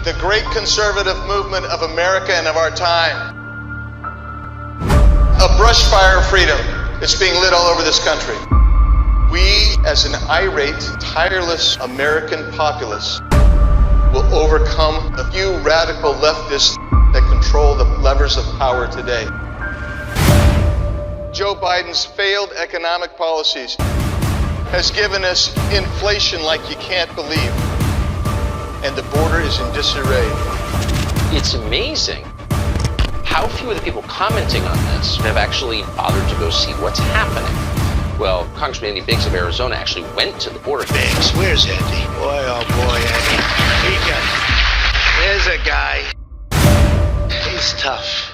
the great conservative movement of America and of our time. A brush fire of freedom is being lit all over this country. We, as an irate, tireless American populace, will overcome the few radical leftists that control the levers of power today. Joe Biden's failed economic policies has given us inflation like you can't believe, and the border is in disarray. It's amazing how few of the people commenting on this have actually bothered to go see what's happening. Well, Congressman Andy Biggs of Arizona actually went to the border. Biggs, where's Andy? Boy, oh boy, Andy. There's a guy. He's tough.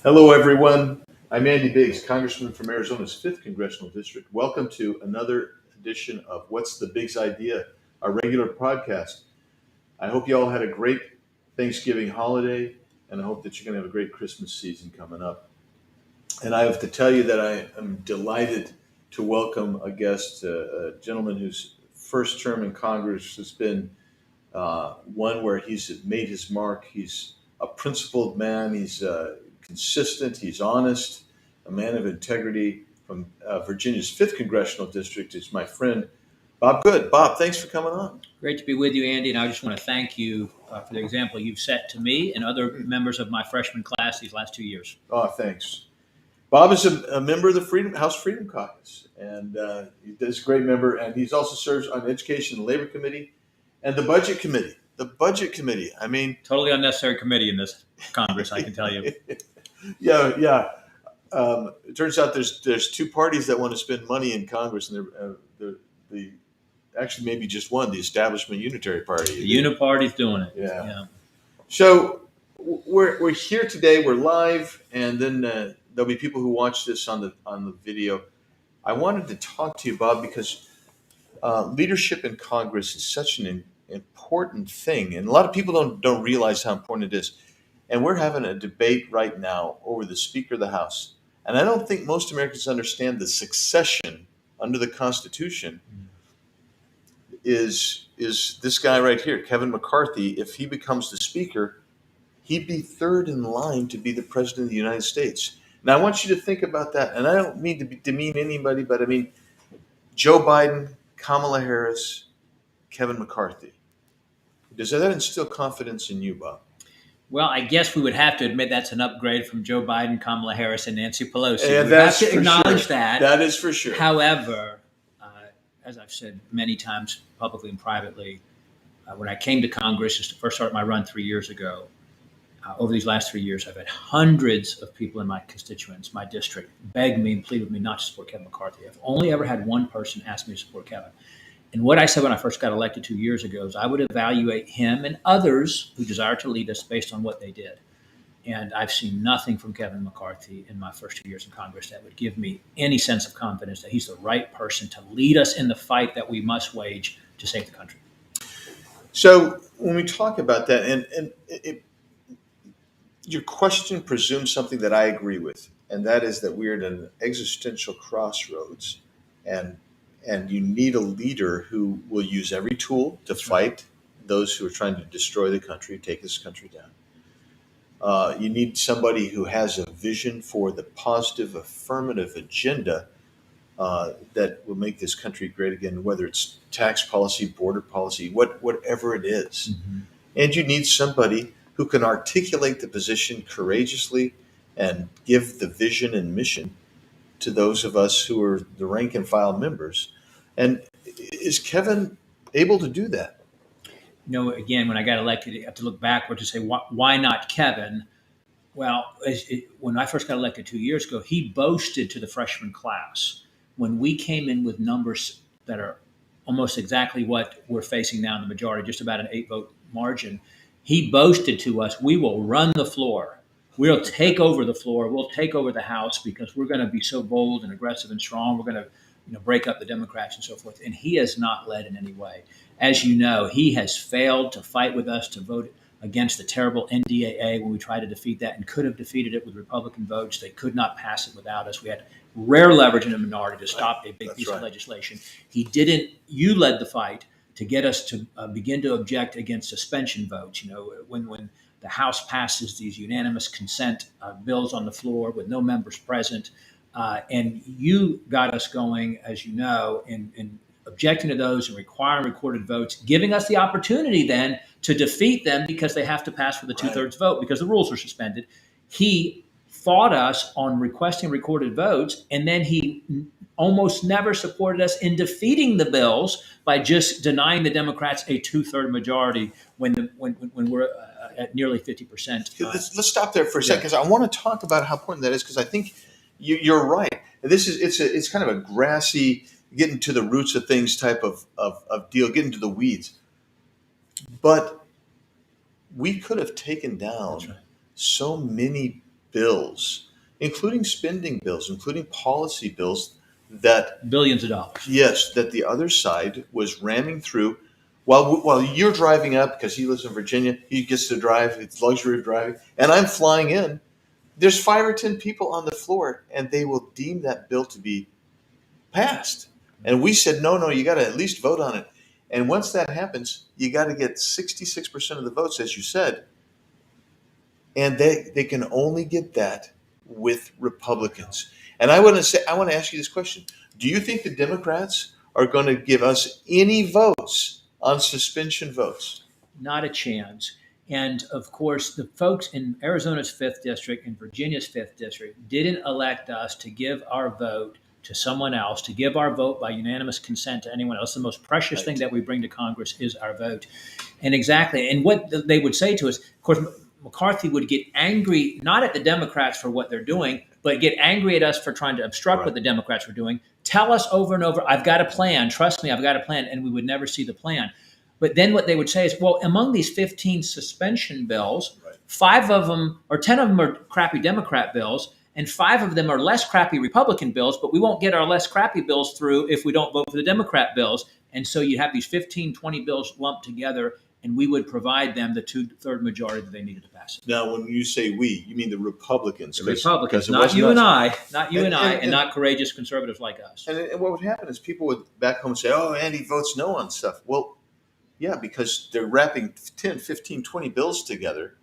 Hello, everyone. I'm Andy Biggs, Congressman from Arizona's 5th Congressional District. Welcome to another edition of What's the Biggs Idea, our regular podcast. I hope you all had a great Thanksgiving holiday, and I hope that you're going to have a great Christmas season coming up. And I have to tell you that I am delighted to welcome a guest, a gentleman whose first term in Congress has been one where he's made his mark. He's a principled man. He's consistent. He's honest, a man of integrity from Virginia's 5th Congressional District. Is my friend, Bob Good. Bob, thanks for coming on. Great to be with you, Andy, and I just want to thank you for the example you've set to me and other members of my freshman class these last 2 years. Oh, thanks. Bob is a member of the House Freedom Caucus, and he's a great member, and he also serves on the Education and Labor Committee and the Budget Committee. The Budget Committee, I mean... Totally unnecessary committee in this Congress, I can tell you. Yeah. It turns out there's two parties that want to spend money in Congress, and the actually maybe just one, the Establishment Unitary Party. The Uniparty's doing it. Yeah. So we're here today. We're live, and then there'll be people who watch this on the video. I wanted to talk to you, Bob, because leadership in Congress is such an important thing, and a lot of people don't realize how important it is. And we're having a debate right now over the Speaker of the House. And I don't think most Americans understand the succession under the Constitution is this guy right here, Kevin McCarthy. If he becomes the Speaker, he'd be third in line to be the President of the United States. Now, I want you to think about that. And I don't mean to demean anybody, but I mean Joe Biden, Kamala Harris, Kevin McCarthy. Does that instill confidence in you, Bob? Well, I guess we would have to admit that's an upgrade from Joe Biden, Kamala Harris, and Nancy Pelosi. And we have to for acknowledge sure. that. That is for sure. However, as I've said many times publicly and privately, when I came to Congress, just to first start my run 3 years ago, over these last 3 years, I've had hundreds of people in my constituents, my district, beg me and plead with me not to support Kevin McCarthy. I've only ever had one person ask me to support Kevin. And what I said when I first got elected 2 years ago is I would evaluate him and others who desire to lead us based on what they did. And I've seen nothing from Kevin McCarthy in my first 2 years in Congress that would give me any sense of confidence that he's the right person to lead us in the fight that we must wage to save the country. So when we talk about that, and your question presumes something that I agree with, and that is that we're at an existential crossroads, and you need a leader who will use every tool to fight those who are trying to destroy the country, take this country down. You need somebody who has a vision for the positive, affirmative agenda that will make this country great again, whether it's tax policy, border policy, whatever it is. Mm-hmm. And you need somebody who can articulate the position courageously and give the vision and mission to those of us who are the rank and file members. And is Kevin able to do that? Again, when I got elected, I have to look backward to say, why not Kevin? Well, when I first got elected 2 years ago, he boasted to the freshman class when we came in with numbers that are almost exactly what we're facing now in the majority, just about an 8-vote margin. He boasted to us, we will run the floor. We'll take over the floor. We'll take over the House because we're going to be so bold and aggressive and strong. We're going to break up the Democrats and so forth. And he has not led in any way. As you know, he has failed to fight with us to vote against the terrible NDAA when we tried to defeat that and could have defeated it with Republican votes. They could not pass it without us. We had rare leverage in a minority to stop a big piece of legislation. He didn't. You led the fight to get us to begin to object against suspension votes. When the House passes these unanimous consent bills on the floor with no members present, and you got us going, as you know, in objecting to those and requiring recorded votes, giving us the opportunity then to defeat them because they have to pass with a 2/3 vote because the rules are suspended. He fought us on requesting recorded votes, and then he almost never supported us in defeating the bills by just denying the Democrats a 2/3 majority when we're at nearly 50%. Let's stop there for a second, because I want to talk about how important that is, because I think you're right. It's kind of a grassy, getting to the roots of things type of deal, getting to the weeds. But we could have taken down so many bills, including spending bills, including policy bills, that billions of dollars. Yes, that the other side was ramming through. While you're driving up, because he lives in Virginia, he gets to drive, it's luxury of driving, and I'm flying in. There's 5 or 10 people on the floor, and they will deem that bill to be passed. And we said, no, you got to at least vote on it. And once that happens, you got to get 66% of the votes, as you said. And they can only get that with Republicans. And I want to ask you this question. Do you think the Democrats are going to give us any votes on suspension votes? Not a chance. And of course, the folks in Arizona's 5th district and Virginia's 5th district didn't elect us to give our vote to someone else, to give our vote by unanimous consent to anyone else. The most precious thing that we bring to Congress is our vote. And exactly. And what they would say to us, of course, McCarthy would get angry, not at the Democrats for what they're doing, but get angry at us for trying to obstruct what the Democrats were doing. Tell us over and over, I've got a plan. Trust me, I've got a plan. And we would never see the plan. But then what they would say is, well, among these 15 suspension bills, 5 of them or 10 of them are crappy Democrat bills, and 5 of them are less crappy Republican bills, but we won't get our less crappy bills through if we don't vote for the Democrat bills. And so you have these 15, 20 bills lumped together, and we would provide them the 2/3 majority that they needed to pass it. Now, when you say we, you mean the Republicans. The Republicans, not you and I, and not courageous conservatives like us. And what would happen is people would back home say, oh, Andy votes no on stuff. Well, yeah, because they're wrapping 10, 15, 20 bills together.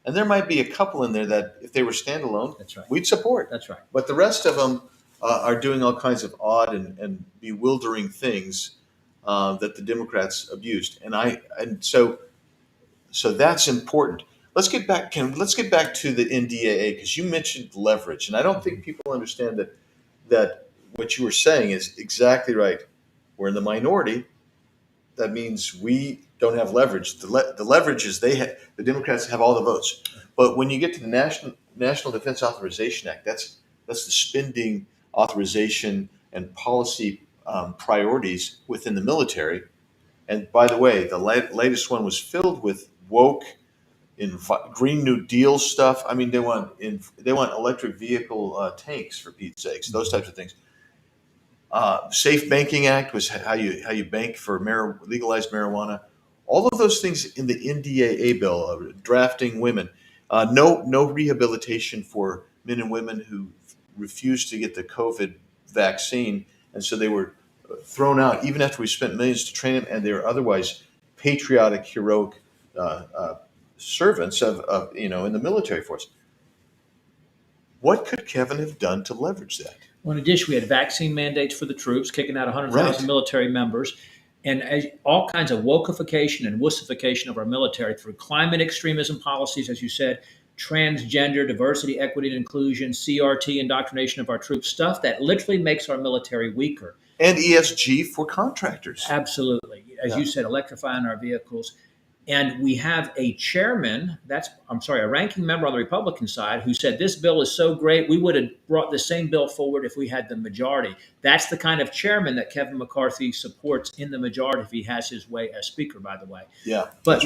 And there might be a couple in there that, if they were standalone, we'd support. That's right. But the rest of them are doing all kinds of odd and bewildering things that the Democrats abused. And so that's important. Let's get back to the NDAA, because you mentioned leverage. And I don't think people understand that what you were saying is exactly right. We're in the minority. That means we don't have leverage. The leverage is the Democrats have all the votes. But when you get to the National Defense Authorization Act, that's the spending authorization and policy priorities within the military. And by the way, the latest one was filled with woke, Green New Deal stuff. I mean, they want electric vehicle tanks, for Pete's sakes, those types of things. Safe Banking Act was how you bank for legalized marijuana. All of those things in the NDAA bill, drafting women, no rehabilitation for men and women who refused to get the COVID vaccine, and so they were thrown out even after we spent millions to train them, and they were otherwise patriotic, heroic servants of in the military force. What could Kevin have done to leverage that? Well, in addition, we had vaccine mandates for the troops, kicking out 100,000 military members, and all kinds of wokeification and wussification of our military through climate extremism policies, as you said, transgender, diversity, equity, and inclusion, CRT, indoctrination of our troops, stuff that literally makes our military weaker. And ESG for contractors. Absolutely. As you said, electrifying our vehicles. And we have a chairman, a ranking member on the Republican side, who said this bill is so great, we would have brought the same bill forward if we had the majority. That's the kind of chairman that Kevin McCarthy supports in the majority if he has his way as Speaker, by the way. Yeah. But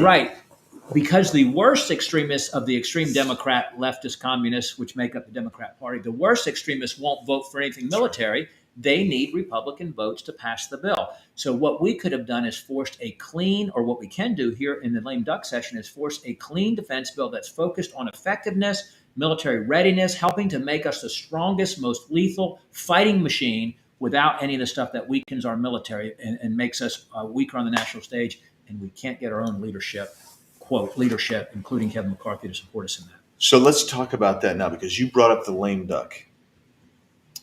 because the worst extremists of the extreme Democrat, leftist, communists, which make up the Democrat Party, the worst extremists won't vote for anything military. they need Republican votes to pass the bill. So what we could have done is forced a clean, or what we can do here in the lame duck session is force a clean defense bill that's focused on effectiveness, military readiness, helping to make us the strongest, most lethal fighting machine without any of the stuff that weakens our military and makes us weaker on the national stage. And we can't get our own leadership, quote, leadership, including Kevin McCarthy, to support us in that. So let's talk about that now, because you brought up the lame duck.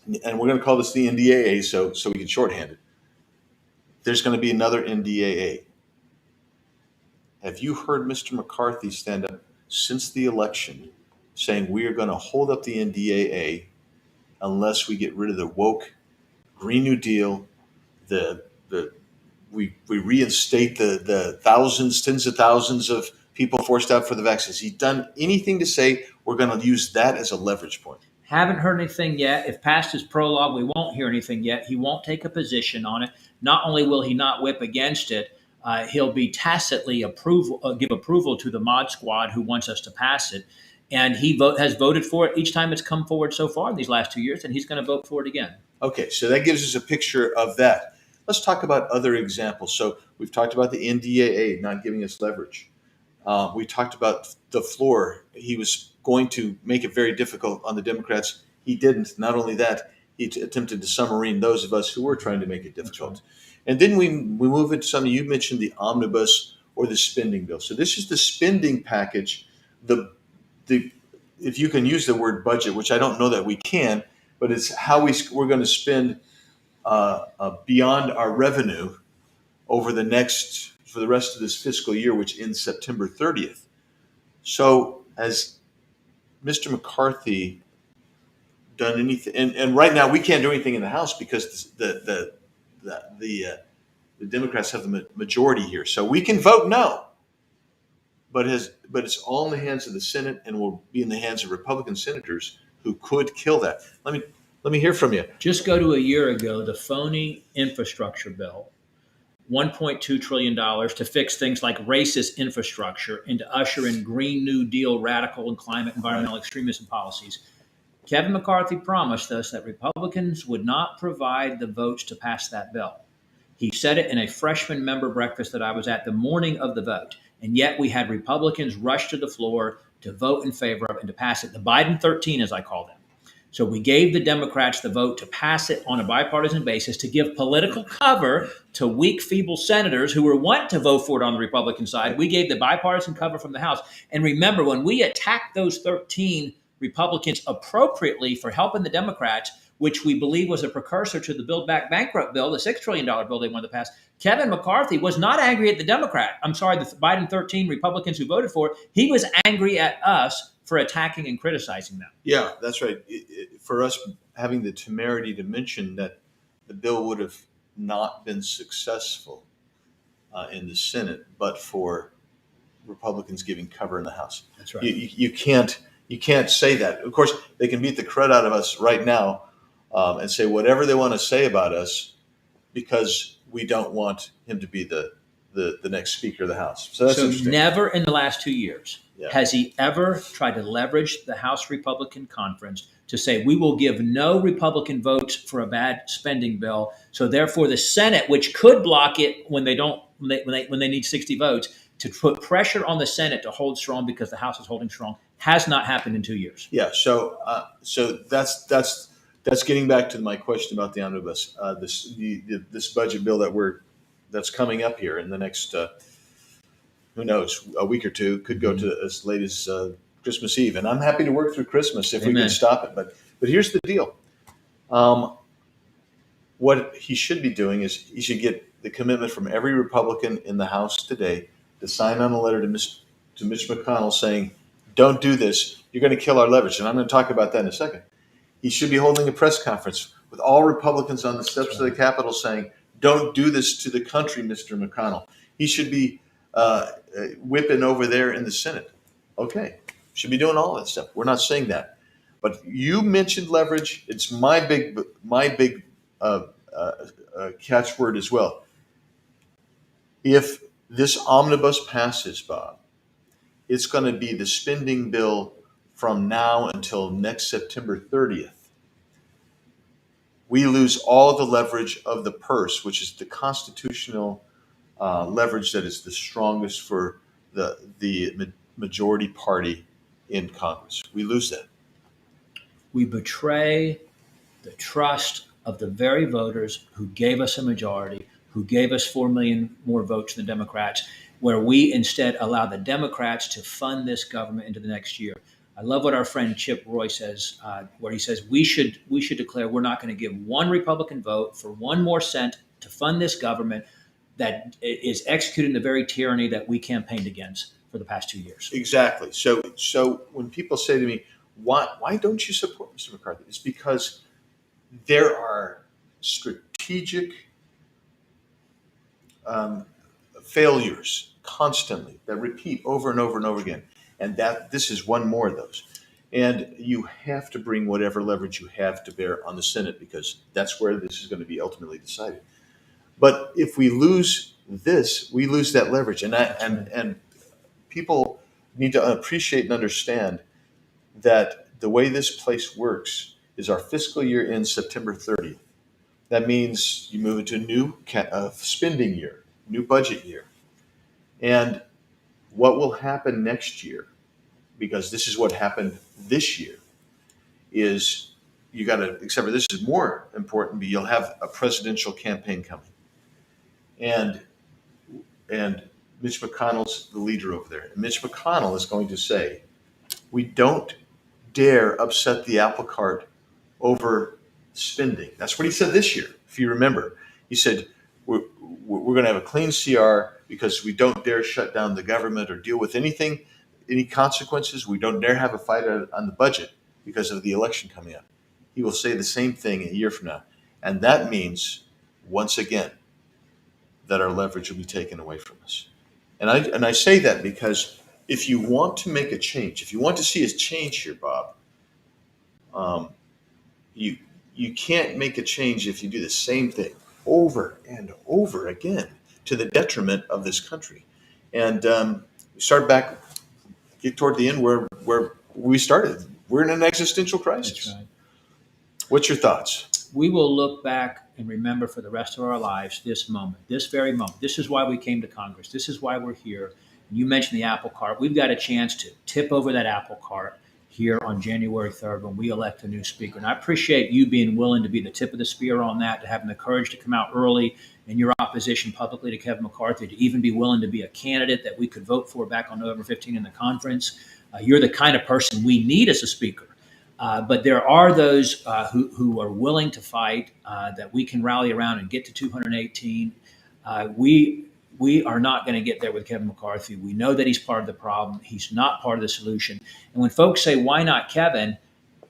And we're going to call this the NDAA so we can shorthand it. There's going to be another NDAA. Have you heard Mr. McCarthy stand up since the election saying we are going to hold up the NDAA unless we get rid of the woke Green New Deal, we reinstate the thousands, tens of thousands of people forced out for the vaccines? Has he done anything to say we're going to use that as a leverage point? Haven't heard anything yet. If past his prologue, we won't hear anything yet. He won't take a position on it. Not only will he not whip against it, he'll be tacitly give approval to the Mod Squad who wants us to pass it. And he has voted for it each time it's come forward so far in these last 2 years, and he's going to vote for it again. Okay, so that gives us a picture of that. Let's talk about other examples. So we've talked about the NDAA not giving us leverage. We talked about the floor. He was going to make it very difficult on the Democrats. He didn't. Not only that, he attempted to submarine those of us who were trying to make it difficult. Right. And then we move into something you mentioned, the omnibus or the spending bill. So this is the spending package. If you can use the word budget, which I don't know that we can, but it's how we're going to spend beyond our revenue over for the rest of this fiscal year, which ends September 30th. So has Mr. McCarthy done anything? And right now we can't do anything in the House because the Democrats have the majority here. So we can vote no. But it's all in the hands of the Senate and will be in the hands of Republican senators who could kill that. Let me hear from you. Just go to a year ago, the phony infrastructure bill, $1.2 trillion to fix things like racist infrastructure and to usher in Green New Deal, radical and climate environmental extremism policies. Kevin McCarthy promised us that Republicans would not provide the votes to pass that bill. He said it in a freshman member breakfast that I was at the morning of the vote. And yet we had Republicans rush to the floor to vote in favor of it and to pass it. The Biden 13, as I call them. So we gave the Democrats the vote to pass it on a bipartisan basis to give political cover to weak, feeble senators who were want to vote for it on the Republican side. We gave the bipartisan cover from the House. And remember, when we attacked those 13 Republicans appropriately for helping the Democrats, which we believe was a precursor to the Build Back Bankrupt bill, the $6 trillion bill they wanted to pass, Kevin McCarthy was not angry at the the Biden 13 Republicans who voted for it. He was angry at us for attacking and criticizing them. Yeah, that's right. For us having the temerity to mention that the bill would have not been successful in the Senate, but for Republicans giving cover in the House. That's right. You can't say that. Of course, they can beat the crud out of us right now and say whatever they want to say about us because we don't want him to be the next Speaker of the House. So that's interesting. Never in the last 2 years has he ever tried to leverage the House Republican Conference to say we will give no Republican votes for a bad spending bill. So therefore, the Senate, which could block it when they need 60 votes, to put pressure on the Senate to hold strong because the House is holding strong, has not happened in 2 years. Yeah. So that's getting back to my question about the omnibus. This budget bill that's coming up here in the next who knows, a week or two, could go to as late as Christmas Eve. And I'm happy to work through Christmas if we can stop it. But here's the deal. What he should be doing is he should get the commitment from every Republican in the House today to sign on a letter to Mitch McConnell saying, don't do this. You're going to kill our leverage. And I'm going to talk about that in a second. He should be holding a press conference with all Republicans on the steps of the Capitol saying, don't do this to the country, Mr. McConnell. He should be whipping over there in the Senate. Okay, should be doing all that stuff. We're not saying that. But you mentioned leverage. It's my big catchword as well. If this omnibus passes, Bob, it's going to be the spending bill from now until next September 30th. we lose all the leverage of the purse, which is the constitutional leverage that is the strongest for the majority party in Congress. We lose that. We betray the trust of the very voters who gave us a majority, who gave us 4 million more votes than the Democrats, where we instead allow the Democrats to fund this government into the next year. I love what our friend Chip Roy says, where he says we should declare we're not going to give one Republican vote for one more cent to fund this government that is executing the very tyranny that we campaigned against for the past 2 years. Exactly. So when people say to me, why don't you support Mr. McCarthy? It's because there are strategic failures constantly that repeat over and over and over again. And that this is one more of those. And you have to bring whatever leverage you have to bear on the Senate, because that's where this is going to be ultimately decided. But if we lose this, we lose that leverage. And people need to appreciate and understand that the way this place works is our fiscal year ends September 30th. That means you move into a new spending year, new budget year. And what will happen next year, because this is what happened this year, is you got to, except for this is more important, but you'll have a presidential campaign coming. And Mitch McConnell's the leader over there. And Mitch McConnell is going to say, we don't dare upset the apple cart over spending. That's what he said this year, if you remember. He said, we're going to have a clean CR because we don't dare shut down the government or deal with anything, any consequences. We don't dare have a fight on the budget because of the election coming up. He will say the same thing a year from now. And that means, once again, that our leverage will be taken away from us. And I say that because if you want to make a change, if you want to see a change here, Bob, you can't make a change if you do the same thing over and over again to the detriment of this country. And we start back, get toward the end where we started. We're in an existential crisis. That's right. What's your thoughts? We will look back and remember for the rest of our lives this moment, this very moment. This is why we came to Congress. This is why we're here. You mentioned the apple cart. We've got a chance to tip over that apple cart here on January 3rd when we elect a new speaker. And I appreciate you being willing to be the tip of the spear on that, to having the courage to come out early in your opposition publicly to Kevin McCarthy, to even be willing to be a candidate that we could vote for back on November 15 in the conference. You're the kind of person we need as a speaker. But there are those who are willing to fight, that we can rally around and get to 218. We are not going to get there with Kevin McCarthy. We know that he's part of the problem. He's not part of the solution. And when folks say, why not Kevin?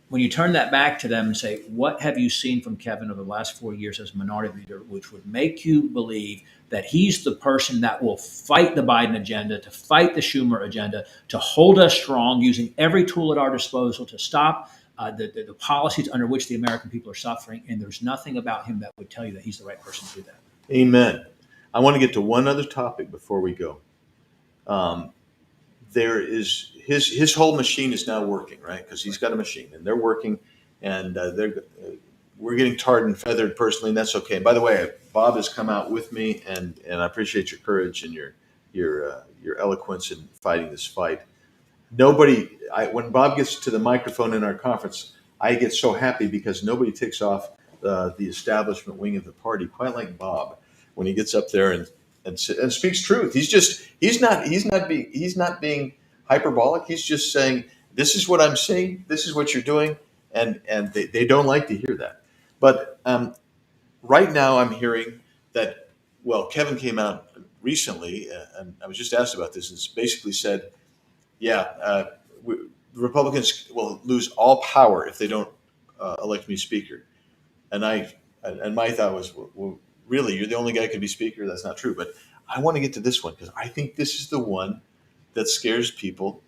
When you turn that back to them and say, what have you seen from Kevin over the last 4 years as minority leader, which would make you believe that he's the person that will fight the Biden agenda, to fight the Schumer agenda, to hold us strong, using every tool at our disposal to stop the policies under which the American people are suffering. And there's nothing about him that would tell you that he's the right person to do that. Amen. I want to get to one other topic before we go. There is his whole machine is now working, right? Because he's got a machine, and they're working, and we're getting tarred and feathered personally, and that's okay. And by the way, Bob has come out with me, and I appreciate your courage and your eloquence in fighting this fight. When Bob gets to the microphone in our conference, I get so happy because nobody takes off the establishment wing of the party quite like Bob when he gets up there and speaks truth. He's not being hyperbolic. He's just saying, this is what I'm saying, this is what you're doing, and they don't like to hear that. But right now I'm hearing that, well, Kevin came out recently, and I was just asked about this, and basically said, the Republicans will lose all power if they don't elect me speaker. And my thought was, well, really, you're the only guy who can be speaker? That's not true. But I want to get to this one because I think this is the one that scares people,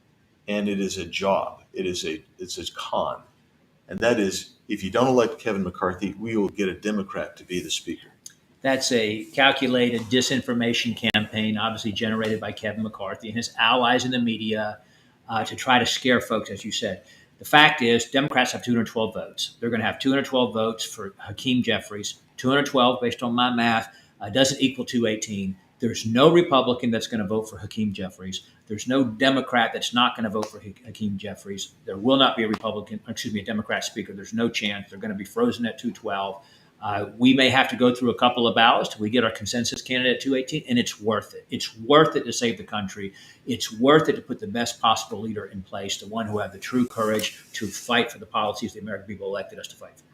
and it is a job. It's a con. And that is, if you don't elect Kevin McCarthy, we will get a Democrat to be the speaker. That's a calculated disinformation campaign, obviously generated by Kevin McCarthy and his allies in the media, to try to scare folks, as you said. The fact is, Democrats have 212 votes. They're going to have 212 votes for Hakeem Jeffries. 212, based on my math, doesn't equal 218. There's no Republican that's going to vote for Hakeem Jeffries. There's no Democrat that's not going to vote for Hakeem Jeffries. There will not be a Democrat speaker. There's no chance. They're going to be frozen at 212. We may have to go through a couple of ballots till we get our consensus candidate at 218, and it's worth it. It's worth it to save the country. It's worth it to put the best possible leader in place, the one who have the true courage to fight for the policies the American people elected us to fight for.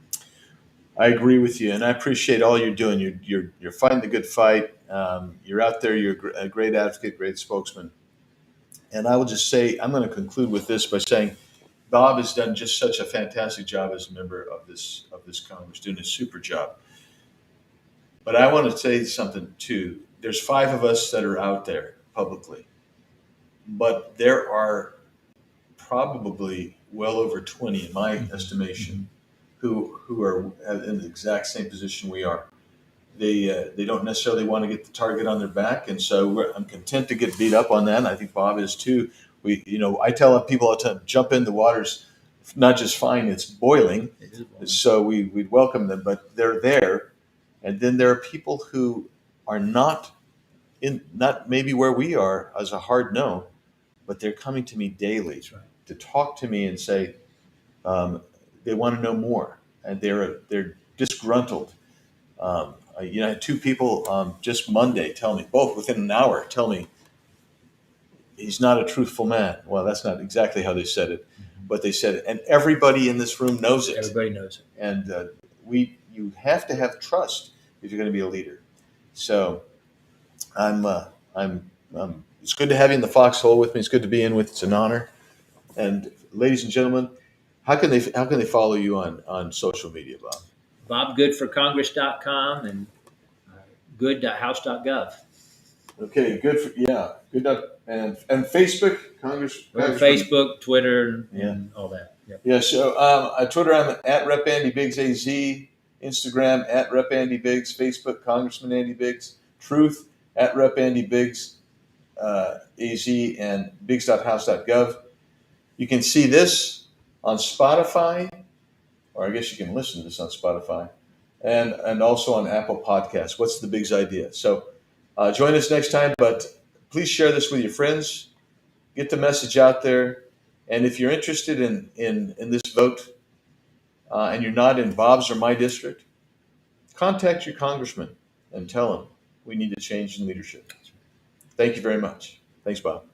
I agree with you, and I appreciate all you're doing. You're fighting the good fight. You're out there. You're a great advocate, great spokesman. And I will just say, I'm going to conclude with this by saying, Bob has done just such a fantastic job as a member of this Congress, doing a super job. But I want to say something too. There's 5 of us that are out there publicly, but there are probably well over 20, in my estimation, who are in the exact same position we are. They don't necessarily want to get the target on their back, and so I'm content to get beat up on that. And I think Bob is too. I tell people all the time, jump in, the water's not just fine, it's boiling. So we welcome them, but they're there. And then there are people who are not maybe where we are as a hard no, but they're coming to me daily to talk to me and say they want to know more, and they're disgruntled. I had 2 people just Monday tell me, both within an hour, tell me he's not a truthful man. Well, that's not exactly how they said it, but they said it, and everybody in this room knows it. Everybody knows it. And you have to have trust if you're going to be a leader. So it's good to have you in the foxhole with me. It's good to be in with. It's an honor. And ladies and gentlemen, how can they follow you on social media, Bob? BobGoodForCongress.com and good.house.gov. Okay, good. And Facebook, Congress. Facebook, Twitter, and all that. Yep. Yeah. So on Twitter, I'm at Rep Andy Biggs AZ. Instagram at Rep Andy Biggs. Facebook, Congressman Andy Biggs. Truth at Rep Andy Biggs AZ, and Biggs.house.gov. You can see this on Spotify, or I guess you can listen to this on Spotify, and also on Apple Podcasts. What's the Biggs idea? So join us next time, but please share this with your friends. Get the message out there. And if you're interested in this vote and you're not in Bob's or my district, contact your congressman and tell him we need a change in leadership. Thank you very much. Thanks, Bob.